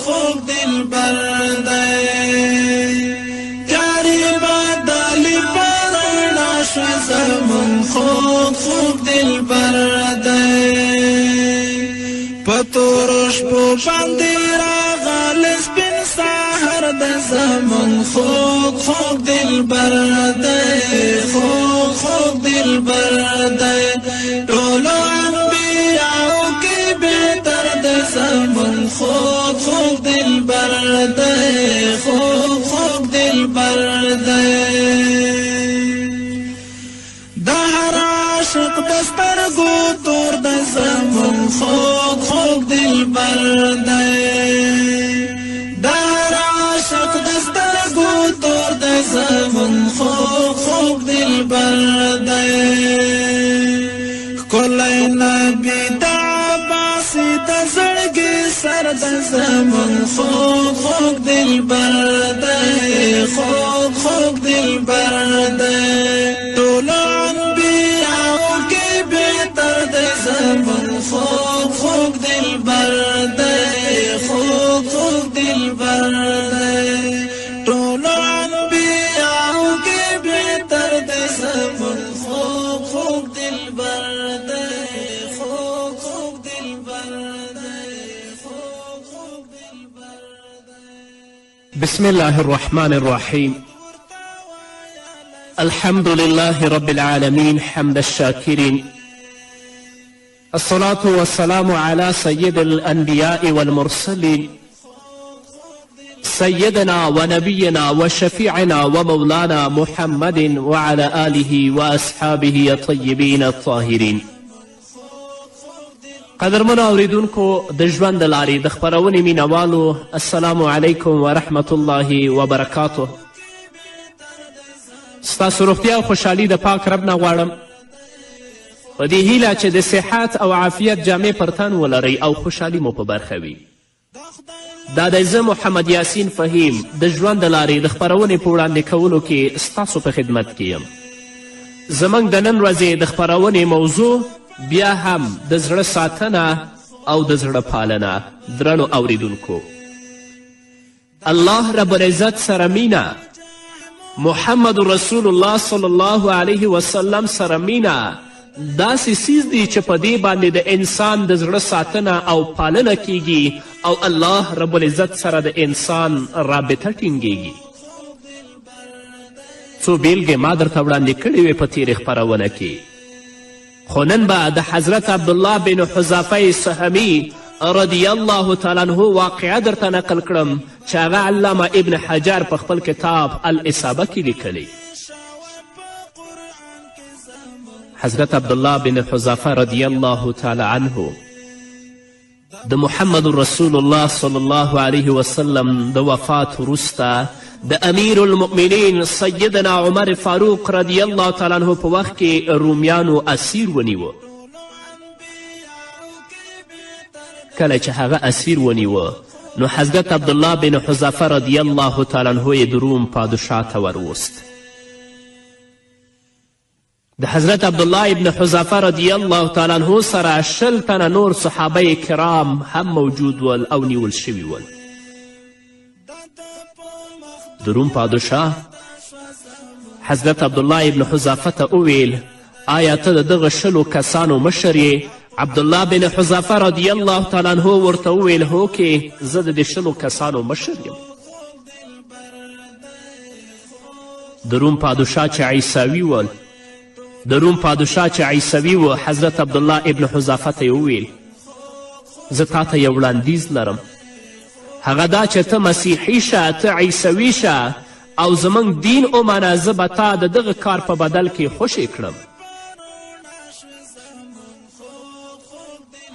خوږ دلبر دی تیارې بدلې په رڼا شوې زمون خوږ خوږ دلبر دی په تورو شپو باندې راغلی سپین سهار د زمون خوږ خوږ دلبر دی خوږ خوږ دلبر دی ټولو انبیاو کې بهتر د زمون خوږ خوږ دلبر دی خوږ خوږ دلبر دی د هر عاشق د سترګو تور د زمون خوږ خوږ دلبر دی د هر عاشق د سترګو تور د زمون خوږ خوږ دلبر دی ښکلی نبي د عباسي د زړګي سر د زمون خوږ خوږ دلبر دی خوږ خوږ دلبر دی ټولو انبیاو کې بهتر د زمون خوږ خوږ دلبر دی خوږ خوږ دلبر دی ټولو انبیاو کې بهتر د زمون خوږ خوږ دلبر دی خوږ خوږ دلبر دی خوږ خوږ دلبر دی بسم الله الرحمن الرحيم الحمد لله رب العالمين حمد الشاكرين الصلاة والسلام على سيد الأنبياء والمرسلين سيدنا ونبينا وشفيعنا ومولانا محمد وعلى آله وأصحابه الطيبين الطاهرين قدرمنو اوریدونکو د ژوند د لارې د خپرونې مینوالو السلام علیکم ورحمة الله وبرکاته ستاسو روغتیا او خوشحالي د پاک رب نه غواړم په دې هیله چې د صحت او عافیت جامې پر تن ولرئ او خوشحالي مو په برخه وي دا دی زه محمد یاسین فهیم د ژوند د لارې د خپرونې په وړاندې کولو کې ستاسو په خدمت کې یم زموږ د نن ورځې د خپرونې موضوع بیا هم د زړه ساتنه او د زړه پالنه درنو اوریدونکو الله رب العزت سره مینه محمد رسول الله صلی الله علیه وسلم سره مینه داسې څیز دی چې په دې باندې د انسان د زړه ساتنه او پالنه کیږي او الله رب العزت سره د انسان رابطه ټینګیږي څو بیلګې ما درته وړاندې کړې وې په تیرې خپرونه کې خو نن به د حضرت عبدالله بن حذافه سهمي رضی الله تعالی عنه واقعه درته نقل کړم چې هغه علامه ابن حجر په خپل کتاب الاصابه کې لیکلی حضرت عبدالله بن حذافه رضی الله تعالی عنه د محمد رسول الله صلی الله علیه وسلم د وفات وروسته د امیر المؤمنین سیدنا عمر فاروق رضی الله تعالی عنه په وخت کې رومیانو اسیر ونیوه کله چې هغه اسیر ونیوه نو حضرت عبدالله بن حذافه رضی الله تعالی عنه یې د روم پادشاه ته وروست د حضرت عبدالله ابن حذافه رضی الله تعالی عنه سره 20 تنه نور صحابه کرام هم موجود ول او نیول شوي ول د روم پادشاه حضرت عبدالله ابن حذافه ته وویل آیا ته د دغه 20 کسانو مشر یې عبدالله بن حذافه رضی الله تعالی عنه ورته وویل هوکې زه د دې 20 کسانو مشر یم د روم پادشاه چې عیسوي ول حضرت عبدالله ابن حذافه ته یې وویل زه تا ته یو وړاندیز لرم هغه دا چې ته مسیحي شه ته عیسوي شه او زموږ دین ومنه زه به تا د دغه کار په بدل کې خوشې کړم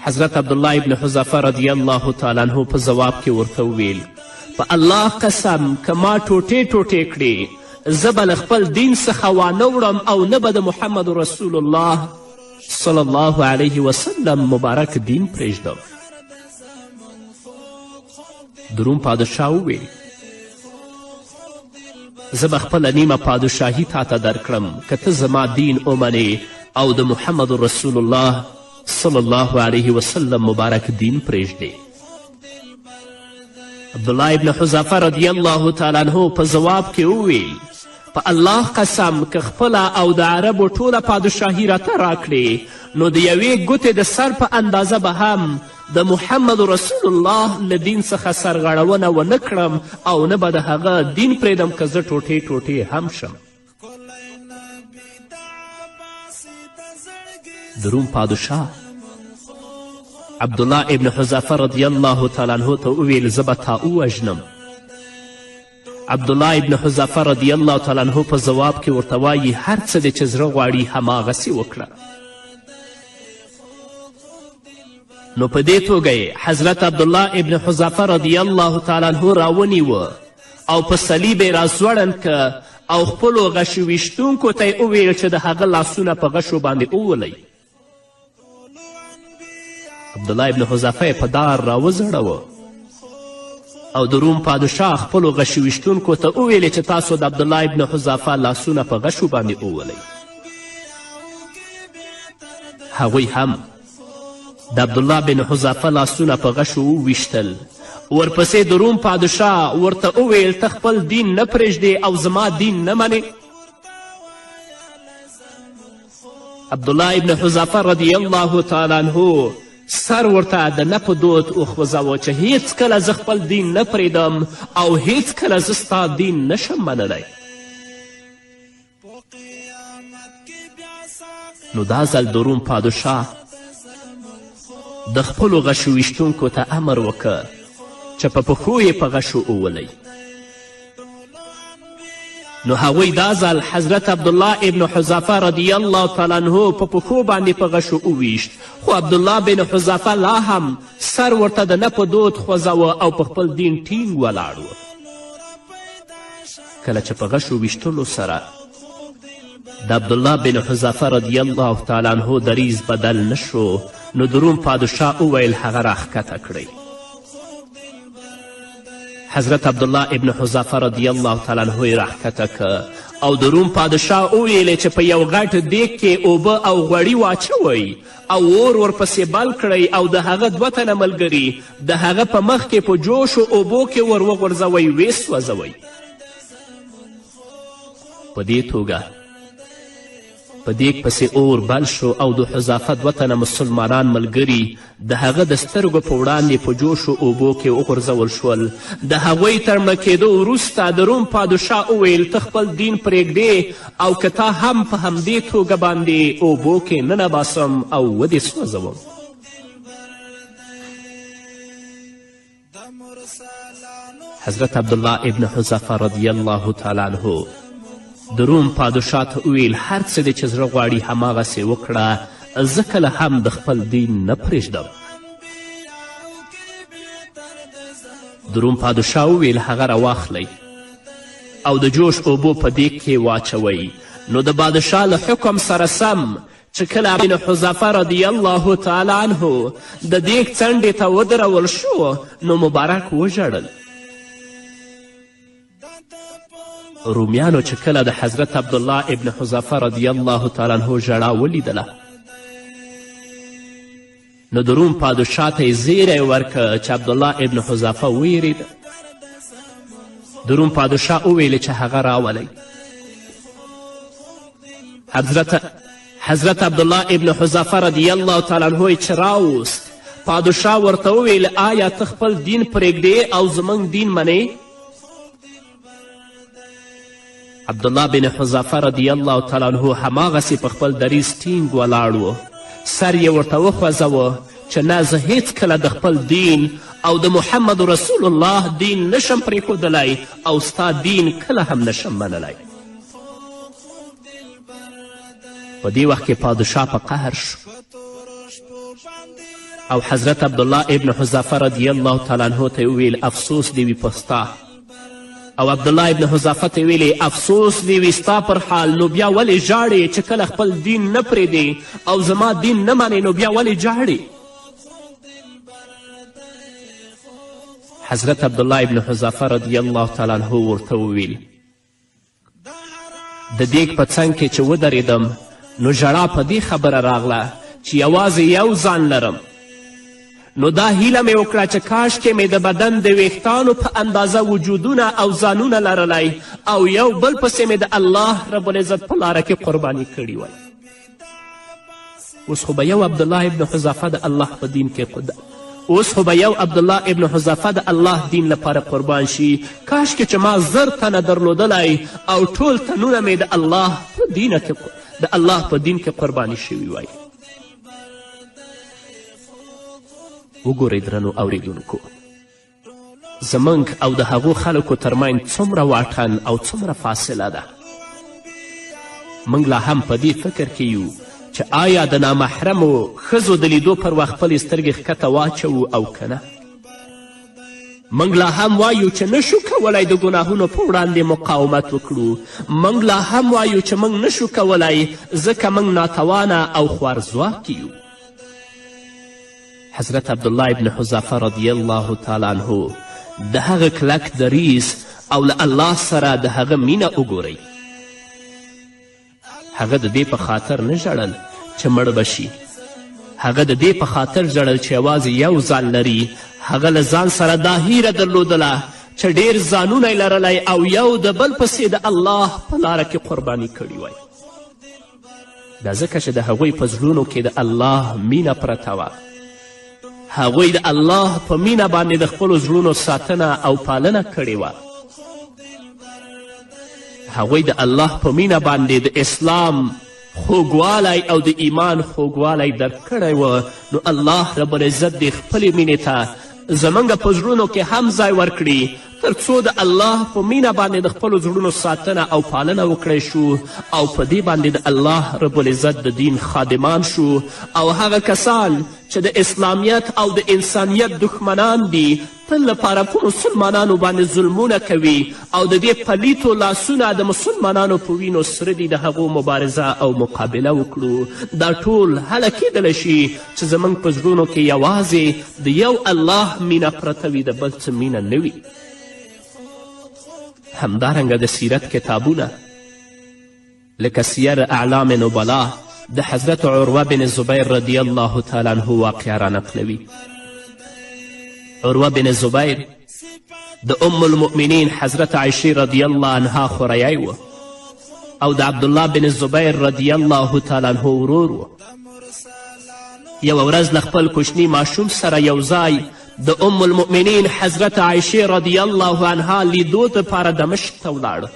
حضرت عبدالله ابن حذافه رضی الله تعالی عنه په ځواب کې ورته وویل په الله قسم که ما ټوټې ټوټې کړې زه به له خپل دین څخه وانه وړم او نه به د محمد رسول الله صلی الله علیه وسلم مبارک دین پرېږدم د روم پادشاه وویل زه به خپله نیمه پادشاهي تا ته درکړم که ته زما دین ومنې او د محمد رسول الله صلی الله علیه وسلم مبارک دین پرېږدې عبدالله ابن حذافه رضی الله تعالی عنه په ځواب کې وویل په الله قسم که خپله او د عربو ټوله پادشاهي راته راکړې نو د یوې ګوتې د سر په اندازه به هم د محمد رسول الله له دین څخه سرغړونه ونه کړم او نه به د هغه دین پرېږدم که زه ټوټې ټوټې هم شم. د روم پادشاه عبدالله ابن حذافه رضی الله تعالی عنه ته وویل زه به تا ووژنم. عبدالله ابن حذافه رضی الله تعالی عنه په ځواب کې ورته وایي هر څه دی چې زړه غواړي هماغسې وکړه. نو په دې توګه یې حضرت عبدالله ابن حذافه رضی الله تعالی عنه راونیوه او په صلیب یې راځوړند که او خپلو غشو ویشتونکو ته یې وویل چې د هغه لاسونه په غشو باندې وولئ. عبدالله ابن حذافه یې په دار راوزړوه او د روم پادشاه خپلو غشو ویشتونکو ته وویلې چې تاسو د عبدالله ابن حذافه لاسونه په غشو باندې وولئ. هغوی هم د عبدالله بن حذافه لاسونه په غشو وویشتل. ورپسې د روم پادشاه ورته وویل ته خپل دین نه پرېږدې او زما دین نه منې. عبدالله ابن حذافه رضی الله تعالی عنه سر ورته د نه په دود وخوځوه چې هیڅکله زه خپل دین نه پرېږدم او هیڅکله زه ستا دین نشم منلی. نو دا ځل د روم پادشاه د خپلو غشو ویشتونکو ته امر وکړ چې په پښو یې په غشو وولئ. نو هغوی دا ځل حضرت عبدالله ابن حذافه رضی الله تعالی عنه په پښو باندې په غشو وویشت، خو عبدالله بن حذافه لا هم سر ورته د نه په دود خوځوه او په خپل دین ټینګ ولاړ و. کله چې په غشو ویشتلو سره د عبدالله بن حذافه رضی الله تعالی عنه دریز بدل نشو، نو د روم پادشاه وویل هغه راښکته کړئ. حضرت عبدالله ابن حذافه رضی الله تعالی عنه یې راښکته که او د روم پادشاه وویلې چې په یو غټ دیګ کې اوبه او غوړي واچوئ او اور ورپسې بل کړئ او د هغه دوه تنه ملګري د هغه په مخ کې په جوشو اوبو کې ور وغورځوئ ویې سوځوئ. په دې توګه په دیګ پسې اور بل شو او د حذافه دوه تنه مسلمانان ملګري د هغه د سترګو په وړاندې په جوشو اوبو کې وغورځول شول. د هغوی تر مړه کېدو وروسته د روم پادشاه وویل ته خپل دین پرېږدې او که تا هم په همدې توګه باندې اوبو کې ننباسم او ودې سوځوم. حضرت عبدالله ابن حذافه رضی الله تعالی عنه د روم پادشاه ته وویل هر څه دی چې زړه غواړي هماغسې وکړه، زه کله هم د خپل دین نه پرېږدم. د روم پادشاه وویل هغه راواخلئ او د جوش اوبو په دیګ کې واچوئ. نو د بادشاه له حکم سره سم چې کله بن حذافه رضی الله تعالی عنه د دیګ څنډې ته ودرول شو نو مبارک وژړل. رومیانو چې کله د حضرت عبدالله ابن حذافه رضی الله تعالی عنه ژړا ولیدله نو د روم پادشاه ته یې زیری ورکړه چې عبدالله ابن حذافه ویرېده. د روم پادشاه وویلې چې هغه راولئ. حضرت عبدالله ابن حذافه رضی الله تعالی عنه یې چې راوست، پادشاه ورته وویل آیا ته خپل دین پرېږدې او زموږ دین منې؟ عبدالله بن حذافه رضی الله تعالی عنه هماغسې په خپل دریځ ټینګ ولاړ و. سر یې ورته وخوځوه چې نه زه هیڅکله د خپل دین او د محمد رسول الله دین نشم پرېښودلی او ستا دین کله هم نشم منلی. په دې وخت کې پادشاه په قهر شو او حضرت عبدالله ابن حذافه رضی الله تعالی عنه ته وویل افسوس دې وي په ستا. او عبدالله ابن حذافه ته ویلې افسوس دې وي ستا پر حال، نو بیا ولې ژاړې چې کله خپل دین نه پرېږدې او زما دین نه منې نو بیا ولې ژاړې؟ حضرت عبدالله ابن حذافه رضی الله تعالی عنه ورته وویل د دیګ په څنګ کې چې ودرېدم نو ژړا په دې خبره راغله چې یوازې یو ځان لرم، نو دا هیله مې وکړه چې کاشکې مې د بدن د ویښتانو په اندازه وجودونه او ځانونه لرلی او یو بل پسې مې د الله رب العزت په لاره کې قرباني کړي وای. اوس خو به یو عبدالله ابن حذافه د الله په دین کې د الله دین لپاره قربان شي. کاشکې چې ما 1000 تنه درلودلی او ټول تنونه مې د الله په دین کې قرباني شوي وای. وګورئ درنو اوریدونکو، زموږ او د هغو خلکو ترمنځ څومره واټن او څومره فاصله ده. موږ لا هم په دې فکر کې یو چې آیا د نامحرمو ښځو د لیدو پر وخت خپلې سترګې ښکته واچوو او که نه. موږ لا هم وایو چې نشو کولی د ګناهونو په وړاندې مقاومت وکړو. موږ لا هم وایو چې موږ نشو کولی ځکه موږ ناتوانه او خوارځواکي یو. حضرت عبدالله ابن حذافه رضی الله تعالی عنه د هغه کلک دریځ او له الله سره د هغه مینه وګورئ. هغه د دې په خاطر نه ژړل چې مړ به شي، هغه د دې په خاطر ژړل چې یوازې یو ځان لري. هغه له ځان سره دا هیره درلودله چې ډیر ځانونه یې لرلی او یو د بل پسې د الله په لاره کې قرباني کړي وای. دا ځکه چې د هغوی په زړونو کې د الله مینه پرته وه. هغوی د الله په مینه باندې د خپلو زړونو ساتنه او پالنه کړې وه. هغوی د الله په مینه باندې د اسلام خوږوالی او د ایمان خوږوالی درک کړی و. نو الله رب العزت دې خپلې مینې ته زموږ په زړونو کې هم ځای ورکړي تر څو د الله په مینه باندې د خپلو زړونو ساتنه او پالنه وکړی شو او په دې باندې د الله رب العزت د دین خادمان شو. او هغه کسان چې د اسلامیت او د انسانیت دښمنان دي تل لپاره په مسلمانانو باندې ظلمونه کوي او د دې پلیتو لاسونه د مسلمانانو په وینو سره دي، د هغو مبارزه او مقابله وکړو. دا ټول هله کیدلی شي چې زموږ په زړونو کې یوازې د یو الله مینه پرته وي، د بل څه مینه نه وي. همدارنګه د سیرت کتابونه لکه سیر اعلام نبلا د حضرت عروه بن زبیر رضی الله تعالی عنه واقعه را نقلوي. عروه بن زبیر د ام المؤمنین حضرت عایشې رضی الله عنها خوریی و او د عبدالله بن زبیر رضی الله تعالی عنه ورور و. یوه ورځ له خپل کوچني ماشوم سره یو ځای د ام المؤمنین حضرت عایشې رضی الله عنها لیدو دپاره دمشق ته ولاړ.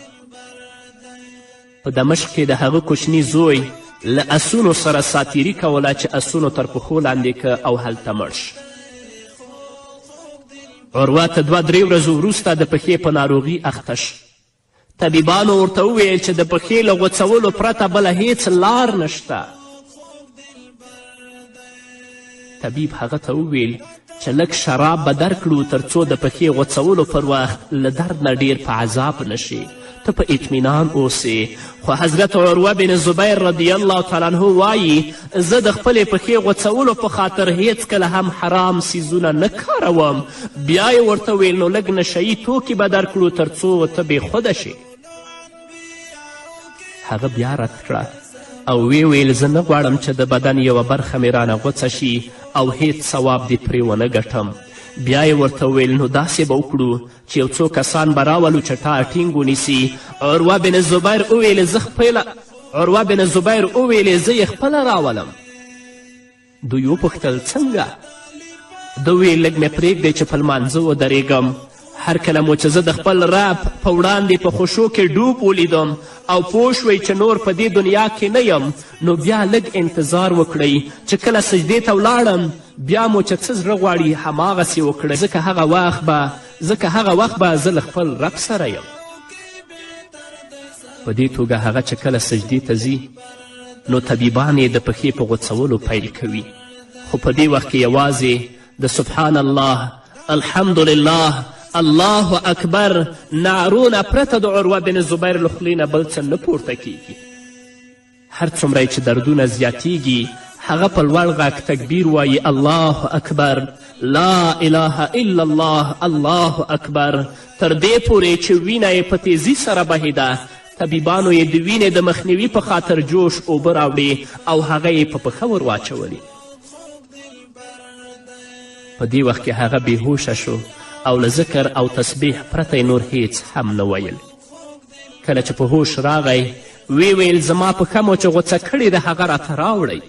په دمشق کې د هغه کوچني زوی له اسونو سره ساتیري کوله چې اسونو تر پښو لاندې که او هلته مړ شي. عروه ته 2-3 ورځو وروسته د پښې په ناروغي اخته شو. طبیبانو ورته وویل چې د پښې له غوڅولو پرته بله هیڅ لار نشته. طبیب هغه ته وویل چې لږ شراب به درکړو تر څو د پښې غوڅولو پر وخت له درد نه ډیر په عذاب نشي، ته په اطمینان اوسې. خو حضرت عروه بن زبیر رضی الله تعالی عنه وایي زه د خپلې پښې غوڅولو په خاطر هیڅکله هم حرام سیزونه نه کاروم. بیا یې ورته ویل نو لږ نشهیي توکي به درکړو تر څو ته بېخوده شي. هغه بیا رد کړه او ویل زه نه غواړم چې د بدن یوه برخه مې رانه غوڅه شي او هیڅ ثواب دې پرې ونه ګټم. بیا یې ورته وویل نو داسې به وکړو چې یو څو کسان به راولو چې تا ټینګ ونیسي. عروه بن زبیر وویلې زه یې خپله راولم. دوی وپوښتل څنګه؟ ده وویل لږ مې پرېږدی چې په لمانځه ودرېږم. هر کله مو چې زه د خپل رب په وړاندې په خوشو کې ډوب ولیدم او پوه شوئ چې نور په دې دنیا کې نه یم، نو بیا لږ انتظار وکړئ چې کله سجدې ته ولاړم بیا مو چې څه زړه غواړي هماغسې وکړئ، ځکه هغه وخت به زه له خپل رب سره یم. په دې توګه هغه چې کله سجدې ته ځي نو طبیبان یې د پښې په غوڅولو پیل کوي، خو په دې وخت کې یوازې د سبحان الله، الحمدلله، الله اکبر نعرونه پرته د عروه بن زبیر له خولې نه بل څه نه پورته کیږي. هر څومره چې دردونه زیاتیږي هغه په لوړ غږ تکبیر وایي الله اکبر، لا اله الا الله، الله اکبر، تر دې پورې چې وینه یې په تیزي سره بهیده. طبیبانو یې د وینې د مخنیوي په خاطر جوش اوبه راوړې او هغه یې په پښه ور واچولې. په دې وخت کې هغه بېهوشه شو او له ذکر او تسبیح پرته نور هیڅ هم نه ویل. کله چې په هوش راغی وی ویل زما پښه مو چې غوڅه کړې ده هغه راته راوړئ.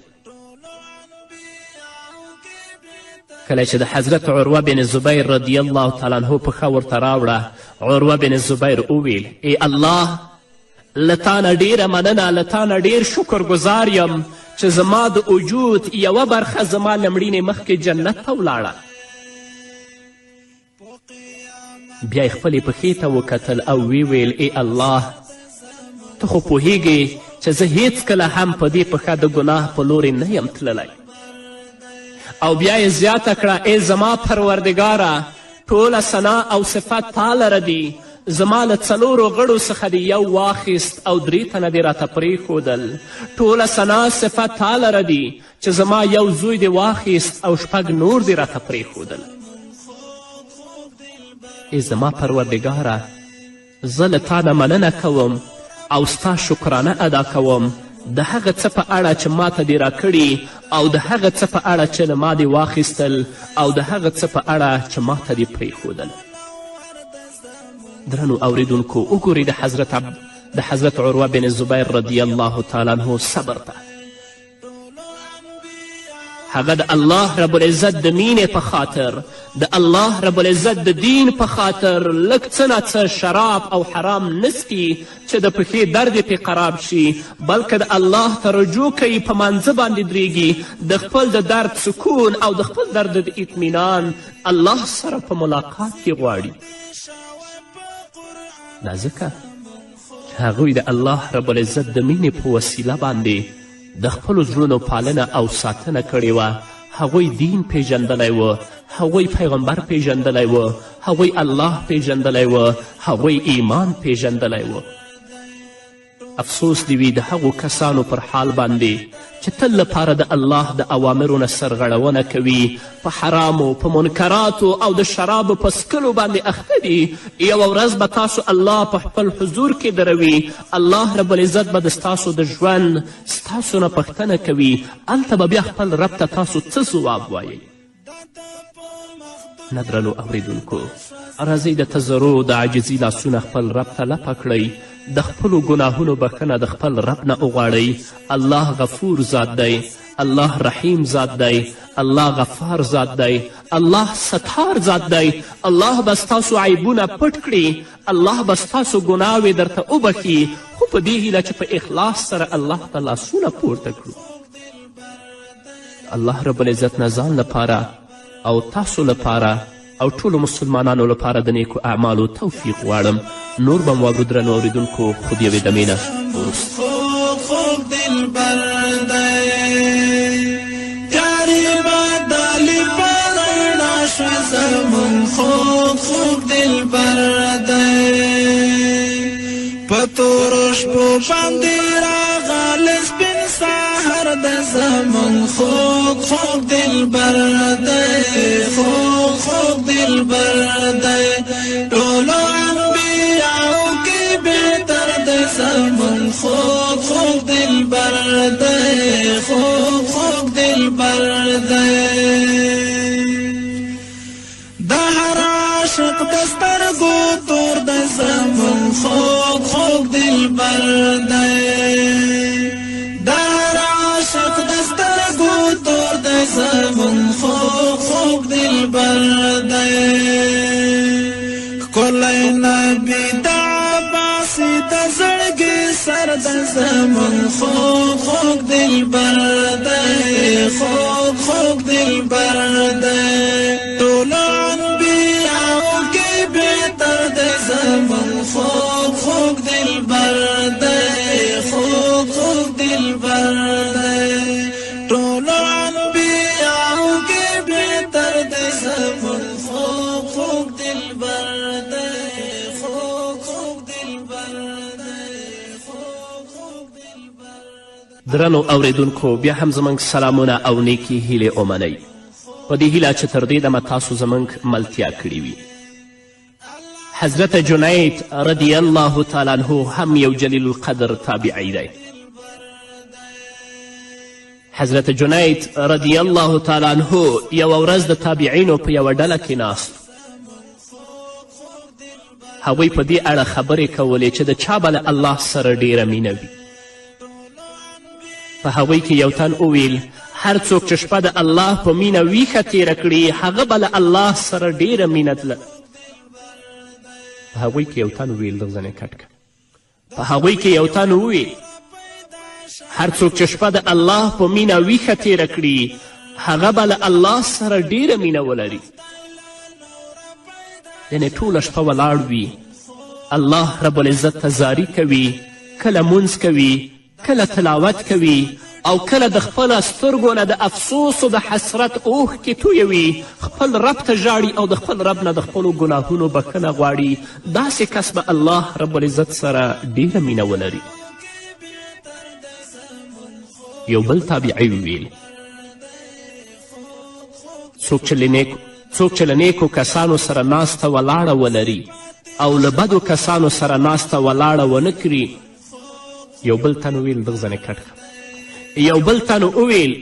کله چې د حضرت عروه بن زبیر رضی الله تعالی عنه پښه ورته راوړه، عروه بن زبیر وویل ای الله، له تا نه ډیره مننه، له تا نه ډیر شکرګزار یم چې زما د وجود یوه برخه زما له مړینې مخکې جنت ته ولاړه. بیا یې خپلې پښې ته وکتل او وی ویل ای الله، ته خو پوهیږې چې زه هیڅکله هم په دې پښه د ګناه په لورې نه یم تللی. او بیا یې زیاته کړه ای زما پروردګاره، ټوله ثنا او صفت تا لره دي، زما له 4 غړو څخه دې یو واخیست او 3 تنه دې راته پرېښودل. ټوله ثنا صفت تا لره دي چې زما یو زوی دې واخیست او 6 نور دې راته پرېښودل. ای زما پروردګاره، زه له تا نه مننه کوم او ستا شکرانه ادا کوم د هغه څه په اړه چې ما ته دې راکړي او د هغه څه په اړه چې له ما دې واخیستل او د هغه څه په اړه چې ما ته دې پرېښودل. درنو اوریدونکو، وګورئ د حضرت عروه بن زبیر رضی الله تعالی عنه صبر ته. هغه د الله رب العزت د مینې په خاطر، د الله رب العزت د دین په خاطر لږ څه نه څه شراب او حرام نسکي چې د پښې درد یې پې خراب شي، بلکې د الله ته رجوع کوي، په مانځه باندې درېږي، د خپل د درد سکون او د خپل درد د اطمینان الله سره په ملاقات کې غواړي. دا ځکه چې هغوی د الله رب العزت د مینې په وسیله باندې د خپلو زړونو پالنه او ساتنه کړې وه. هغوی دین پیژندلی و، هغوی پیغمبر پیژندلی و، هغوی الله پیژندلی و، هغوی ایمان پیژندلی و. افسوس دی وي د هغو کسانو پر حال باندې چې تل لپاره د الله د اوامرو نه سرغړونه کوي، په حرامو، په منکراتو او د شرابو په څکلو باندې اخته دي. یوه ورځ به تاسو الله په خپل حضور کې دروي، الله رب العزت به د ستاسو د ژوند ستاسو نه پوښتنه کوي، هلته به بیا خپل رب ته تاسو څه ځواب وایئ. نه درنو اوریدونکو، راځئ د تضرع د عاجزي لاسونه خپل رب ته لپه کړئ، د خپلو ګناهونو بخښنه د خپل رب نه وغواړئ. الله غفور ذات دی، الله رحیم ذات دی، الله غفار ذات دی، الله ستار ذات دی. الله به ستاسو عیبونه پټ کړي، الله به ستاسو ګناوې درته وبخي، خو په دې هیله چې په اخلاص سره الله ته لاسونه پورته کړو. الله رب العزت نه ځان لپاره او تاسو لپاره او ټولو مسلمانانو لپاره د نیکو اعمالو توفیق غواړم. نور به مو واورو درنو اوریدونکو، خو د یوې دمې نه وروسته. خوب دلبر دی جاری بدالی پرنا شو زمون، خوب دلبر دی پتورش پو باندې راغلی سپین سهار د زمون، خوب دلبر دی، خوب دلبر دی. ټولو انبیاو کې بهتر دی زمون، خوب دلبر دی، خوب دلبر دی. د هر عاشق د سترګو تور دی زمون، خوب دلبر دی. د هر عاشق د سترګو تور دی زمون، خوب دلبر دی. ښکلی نبي د عباسي د زړګي سر د زمون، خوب دلبر دی، خوب دلبر دی. ټولو انبیاو کې بهتر دی زمون، خوب دلبر دی، خوب دلبر دی. ټولو انبیاو کې بهتر دی زمون، خوب دلبر دی، خوب دلبر دی، خوب دلبر دی. درنو اوریدونکو، بیا هم زموږ سلامونه او نیکې هیلې ومنئ، په دې هیله چې تر دې دمه تاسو زموږ ملتیا کړې وي. حضرت جنید رضی الله تعالی عنه هم یو جلیل القدر تابعی دی. حضرت جنید رضی الله تعالی عنه یوه ورځ د تابعینو په یوه ډله کې ناست هغوی په دې اړه خبرې کولې چې د چا به له الله سره ډیره مینه وي په هغوی کې یو تن وویل هر څوک چې شپه د الله په مینه ویښه تیره کړي هغه به له الله سره ډیره مینه په هغوی کې یو تن وویل دغه ځنې کټ کړه په هغوی کې یو تن وویل هر څوک چې شپه د الله په مینه ویښه تیره کړي هغه به له الله سره ډیره مینه ولري یعنې ټوله شپه ولاړ وي الله رب العزت ته زاری کوي کله مونځ کوي کله تلاوت کوي او کله د خپله سترګو نه د افسوس و د حسرت اوښکې تویوي خپل رب ته ژاړي او د خپل رب نه د خپلو ګناهونو بخښنه غواړي داسې کس به الله رب العزت سره ډیره مینه ولري یو بل تابعی وویل څوک چې له نیکو کسانو سره ناسته ولاړه ولري او له بدو کسانو سره ناسته ولاړه ونه کړي یو بل تن وویل دغه ځنې کټ یو بل تن وویل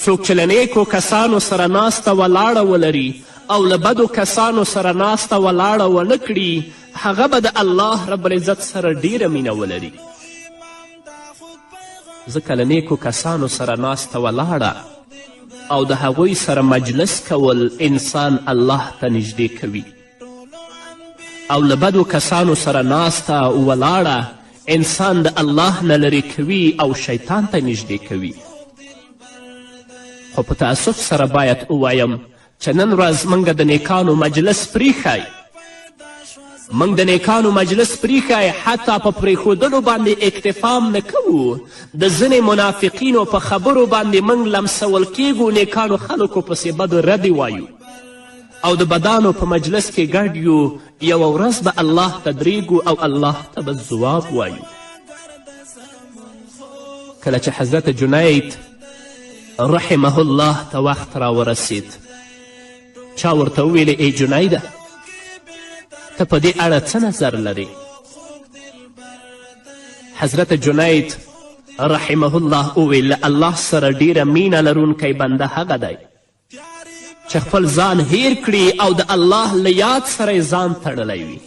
څوک چې له نیکو کسانو سره ناسته ولاړه ولري او له بدو کسانو سره ناسته ولاړه ونه کړي هغه به د الله رب العزت سره ډیره مینه ولري ځکه له نیکو کسانو سره ناسته ولاړه او د هغوی سره مجلس کول انسان الله ته نږدې کوي او له بدو کسانو سره ناسته ولاړه انسان د الله نه لرې کوي او شیطان ته نږدې کوي خو په تأسف سره باید ووایم چې نن ورځ موږ د نیکانو مجلس پریښی موږ د نیکانو مجلس پریښی حتی په پریښودلو باندې اکتفام نه کوو د ځینې منافقینو په خبرو باندې موږ لمسول کیږو نیکانو خلکو پسې بدو ردې وایو او د بدانو په مجلس کې ګډ یو یوه ورځ به الله ته درېږو او الله ته به ځواب وایو کله چې حضرت جنید رحمه الله ته وخت راورسید چا ورته وویلې ای جنیده ته په دې اړه څه نظر لرې حضرت جنید رحمه الله وویل له الله سره ډیره مینه لرونکی بنده هغه دی چې خپل ځان هیر کړي او د الله له یاد سره یې ځان تړلی وي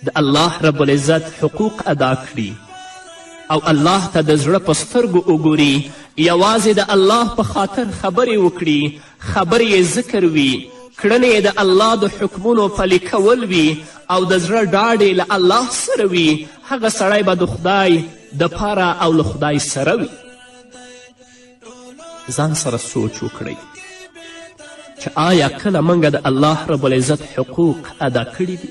د الله رب العزت حقوق ادا کړي او الله ته د زړه په سترګو وګوري یوازې د الله په خاطر خبرې وکړي خبرې یې ذکر وي کړنې یې د الله د حکمونو پلي کول وي او د زړه ډاډ له الله سره وي هغه سړی به د خدای دپاره او له خدای سره وي ځان سره سوچ وکړئ چې آیا کله موږ د الله رب العزت حقوق ادا کړي دي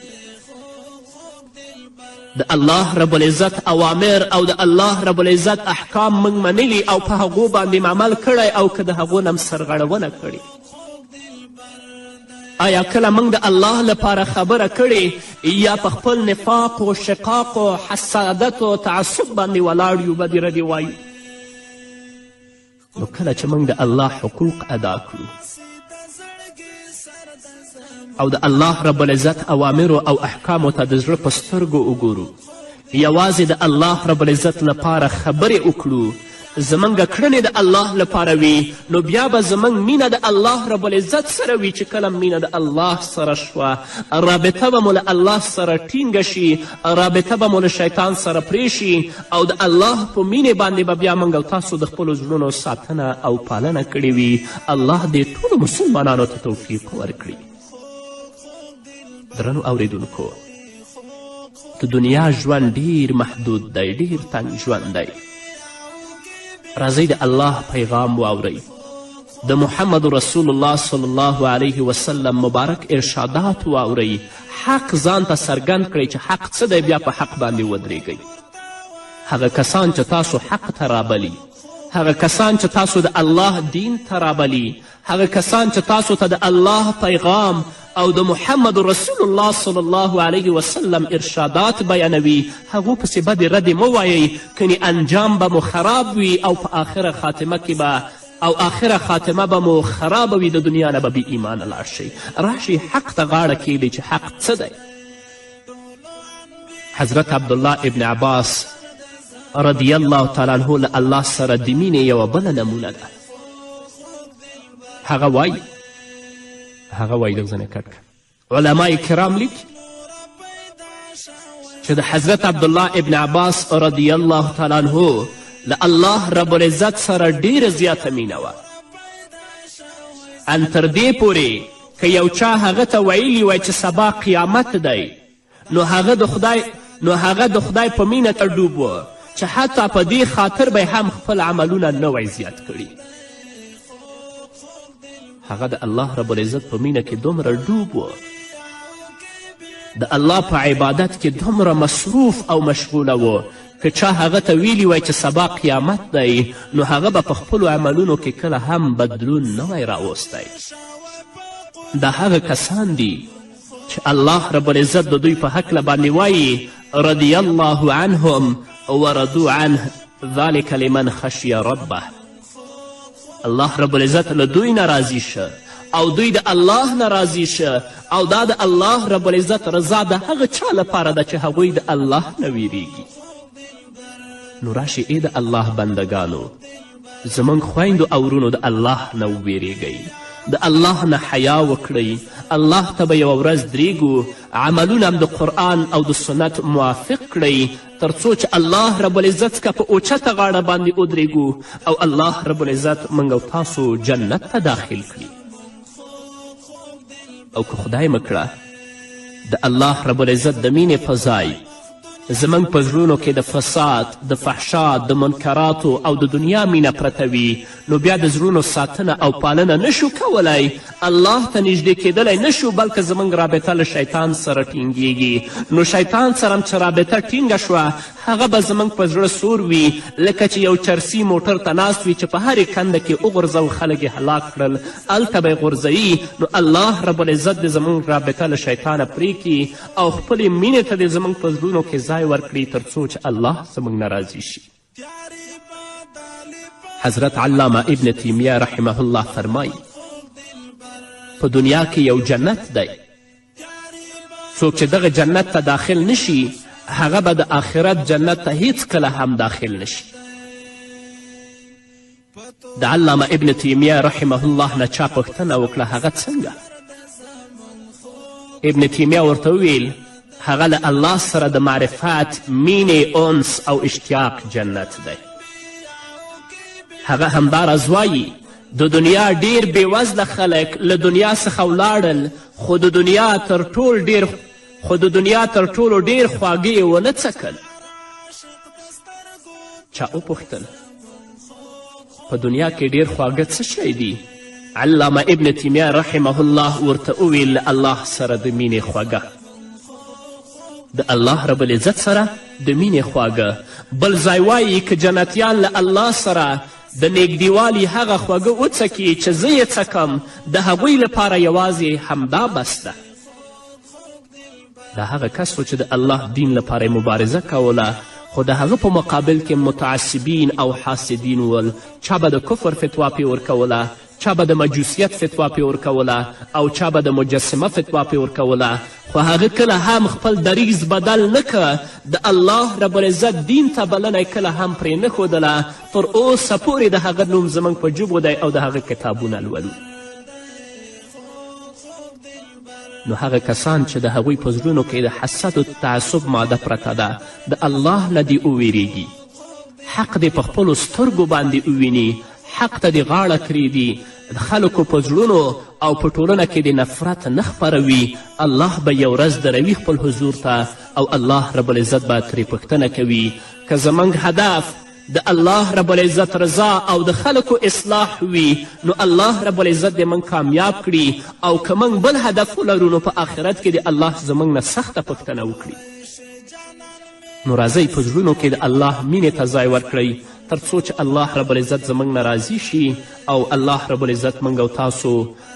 د الله رب العزت اوامر او د الله رب العزت احکام موږ منلي او په هغو باندې عمل کړی او که د هغو نه سرغړونه کړې آیا کله موږ د الله لپاره خبره کړې یا په خپل نفاق و شقاق و حسادت و تعصب باندې ولاړ یو بدې ردې وایو نو کله چې موږ د الله حقوق ادا کړو او د الله رب العزت اوامرو او احکامو ته د زړه په سترګو وګورو یوازې د الله رب العزت لپاره خبرې وکړو زموږ کړنې د الله لپاره وي نو بیا به زموږ مینه د الله رب العزت سره وي چې کله مینه د الله سره شوه رابطه به مو له الله سره ټینګه شي رابطه به مو له شیطان سره پرې شي او د الله په مینې باندې به بیا موږ او تاسو د خپلو زړونو ساتنه او پالنه کړې وي الله دې ټولو مسلمانانو ته توفیق ورکړي درنو اوریدونکو د دنیا ژوند ډیر محدود دی ډیر تنګ ژوند دی راځئ د الله پیغام واورئ د محمد رسول الله صلی الله علیه وسلم مبارک ارشادات واورئ حق ځان ته څرګند کړئ چې حق څه دی بیا په حق باندې ودرېږئ هغه کسان چې تاسو حق ته رابلي هغه کسان چې تاسو د الله دین ته رابلي هغه کسان چې تاسو ته د الله پیغام او د محمد رسول الله صلی الله علیه وسلم ارشادات بیانوي هغو پسې بدې ردې مه وایئ کنې انجام به مو خراب وي او په آخره خاتمه کې به او آخره خاتمه به مو خرابه وي د دنیا نه به بې ایمانه لاړ شئ راشئ حق ته غاړه کیږدئ چې حق څه دی حضرت عبدالله ابن عباس رضی الله تعالی عنه له الله سره د مینې یوه بله نمونه ده. هغه وایي دغه ځنې کټ علما کرام لیکي چې د حضرت عبدالله ابن عباس رضی الله تعالی عنه له الله رب العزت سره ډیره زیاته مینه وه، ان تر دې پورې که یو چا هغه ته ویلي وای چې سبا قیامت دی، نو هغه د خدای په مینه ته ډوب و چې حتی په دې خاطر به هم خپل عملونه نه وای زیات کړي. هغه د الله رب العزت په مینه کې دومره ډوب و، د الله په عبادت کې دومره مصروف او مشغوله و که چا هغه ته ویلي وای چې سبا قیامت دی، نو هغه به په خپلو عملونو کې کله هم بدلون نه وای راوستی. دا هغه کسان دي چې الله رب العزت د دوی په هکله باندې وایي رضی الله عنهم ورضو عنه ذلک لمن خشی ربه. الله رب العزت له دوی نه راضي شه او دوی د الله نه راضي شه، او دا د الله رب العزت رضا د هغه چا لپاره ده چې هغوی د الله نه ویریږي. نو راشئ ای د الله بندگانو، زموږ خویندو او ورونو د الله نه وویریږئ، د الله نه حیا وکړئ. الله ته به یوه ورځ درېږو، عملونه هم د قرآن او د سنت موافق کړئ تر څو چې الله رب العزت څخه په اوچته غاړه باندې ودرېږو او الله رب العزت موږ او تاسو جنت ته داخل کړي. او که خدای مکړه د الله رب العزت د مینې په ځای زموږ په زړونو کې د فساد، د فحشا، د منکراتو او د دنیا مینه پرته وي، نو بیا د زړونو ساتنه او پالنه نشو کولی، الله ته نږدې کیدلی نشو، بلکې زموږ رابطه له شیطان سره ټینګیږي. نو شیطان سره هم چې رابطه ټینګه شوه، هغه به زموږ په زړه سور وي، لکه چې یو چرسي موټر ته ناست وي چې په هرې کنده کې وغورځو خلک یې هلاک کړل، هلته به یې غورځوي. نو الله رب العزت دې زموږ رابطه له شیطانه پرېږدي او خپلې مینې ته دې زموږ په زړونو کې ځای ورکړي تر څو چې الله زموږ نه راضي شي. حضرت علامه ابن تیمیه رحمه الله فرمایي په دنیا کې یو جنت دی، څوک چې دغه جنت ته داخل نشي هغه به د آخرت جنت ته هیڅ کله هم داخل نشي. د علامه ابن تیمیه رحمه الله نه چا پوښتنه وکړه هغه څنګه؟ ابن تیمیه ورته وویل هغه له الله سره د معرفت، مینې، انس او اشتیاق جنت دی. هغه همداراز وایي د دنیا ډیر بېوزله خلک له دنیا څخه ولاړل، خو د دنیا تر ټولو ډیر خواږه یې ونه څکل. چا وپوښتل په دنیا کې ډیر خواږه څه شی دي؟ علامه ابن تیمیه رحمه الله ورته وویل له الله سره د مینې خواږه، د الله رب العزت سره د مینې خواږه. بل ځای وایي که جنتیان له الله سره د نیږدېوالي هغه خواږه وڅکي چې زه یې څکم، د هغوی لپاره یوازې همدا بس ده. دا هغه کس و چې د الله دین لپاره مبارزه کوله، خو د هغه په مقابل کې متعصبین او حاسدین ول. چا به د کفر فتوا پې ورکوله، چا به د مجوسیت فتوا پې ورکوله، او چا به د مجسمه فتوا پې ورکوله، خو هغه کله هم خپل دریځ بدل نه که، د الله رب العزت دین ته بلنه کله هم پرې نه ښودله. تر اوسه پورې د هغه نوم زموږ په ژبو دی او د هغه کتابونه لولو. نو هغه کسان چې د هغوی په زړونو کې د حسد او تعصب ماده پرته ده، د الله نه دې وویریږي، حق دې په خپلو سترګو باندې وویني، حق ته دې غاړه کریږدي، د خلکو په زړونو او په ټولنه کې د نفرت نه خپروي. الله به یو ورځ دروي خپل حضور ته او الله رب العزت به ترې پوښتنه کوي. که زموږ هدف د الله رب العزت رضا او د خلکو اصلاح وي، نو الله رب العزت دې موږ کامیاب کړي، او که موږ بل هدف ولرو نو په آخرت کې د الله زموږ نه سخته پوښتنه وکړي. نو راځئ په زړونو کې د الله مینې ته ځای ورکړئ تر څو چې الله رب العزت زموږ نه راضي شي او الله رب العزت موږ او تاسو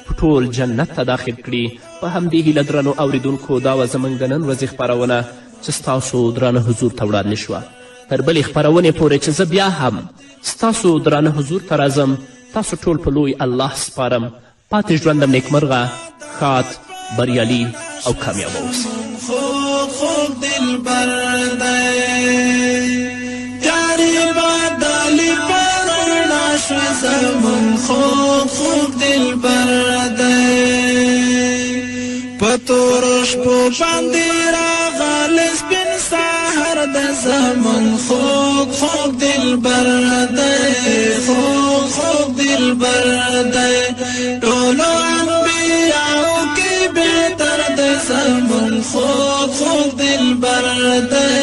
په ټول جنت ته داخل کړي. په همدې هیله درنو اوریدونکو دا وه زموږ د نن ورځې خپرونه چې ستاسو درانه حضور ته وړاندې شوه. تر بلې خپرونې پورې چې زه بیا هم ستاسو درانه حضور ته راځم، تاسو ټول په لوی الله سپارم. پاتې ژوندم نیکمرغه، ښاد، بریالي او کامیابه اوسئ. شو زمون خوب دلبر دی پتور شپو باندې راغلی سپین سحر د زمون خوب دلبر دی خوب دلبر دی ټولو انبیاو کې بهتر د زمون خوب دلبر دی